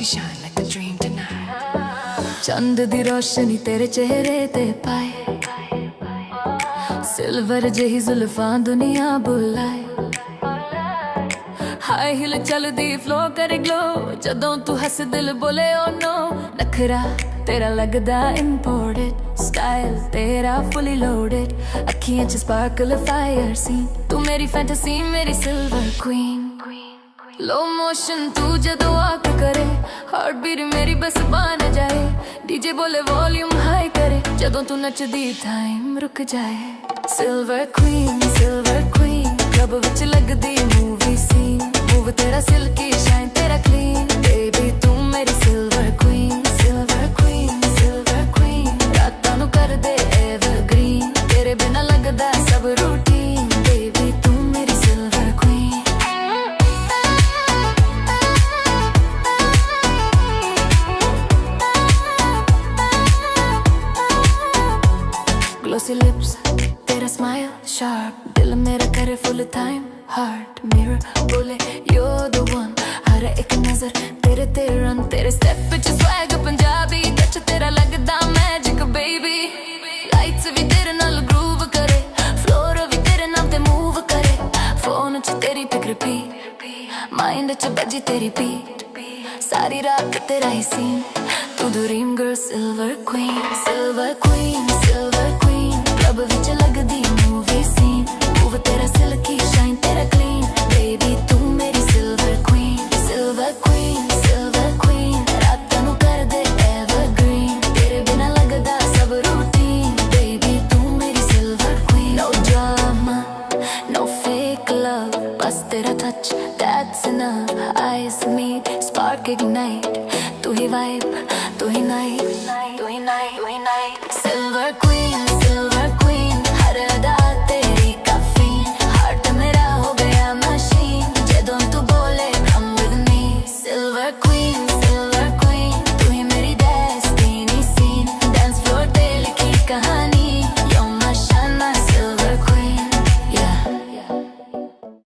you shine like a dream tonight. चंद दी रोशनी तेरे चेहरे ते पाए, सिल्वर जही जुल्फां दुनिया बुलाए। हाई हिल चलदी फ्लो करे ग्लो, जदों तू हस दिल बोले ओ नो। नखरा तेरा लगदा इंपोर्टेड, स्टाइल तेरा फुली लोडेड, अखियां च स्पार्कल फायर सीन। तू मेरी फैंटेसी मेरी सिल्वर क्वीन। लो मोशन तू जदों वॉक करे, हार्ट बीट मेरी बस बन जाए। डीजे बोले वॉल्यूम हाई करे, जदों तू नचदी टाइम रुक जाए। सिल्वर क्वीन क्लब विच लगदी मूवी सीन। मूव तेरा सिल्की शाइन तेरा क्लीन, बेबी तू मेरी सिल्वर क्वीन। रातां नू कर दे एवरग्रीन, तेरे बिना लगदा सब रूटीन। बेबी तू मेरी सिल्वर क्वीन। ग्लोसी लिप्स तेरा स्माइल शार्प, दिल मेरा करे फुल टाइम। हार्ट मिरर बोले you're the one, हर एक नजर तेरे ते रन। तेरे step which swag Punjabi touch तेरा लगदा मैजिक बेबी। लाइट्स भी तेरे नाल ग्रूव करे, फ्लोर भी तेरे नाम ते मूव करे। फोन च तेरी पिक रिपीट, माइंड च बजी तेरी बीट। सारी रात तेरा ही सीन, तू dream girl silver queen. Club विच लगदी मूवी सीन। मूव तेरा सिल्की शाइन तेरा क्लीन, बेबी तू मेरी सिल्वर क्वीन। रातां नू कर दे एवरग्रीन, तेरे बिना लगदा सब रूटीन। बेबी तू मेरी silver queen. No drama no fake love, बस तेरा touch that's enough. Eyes meet spark ignite, तू ही वाइब तू ही नाइट।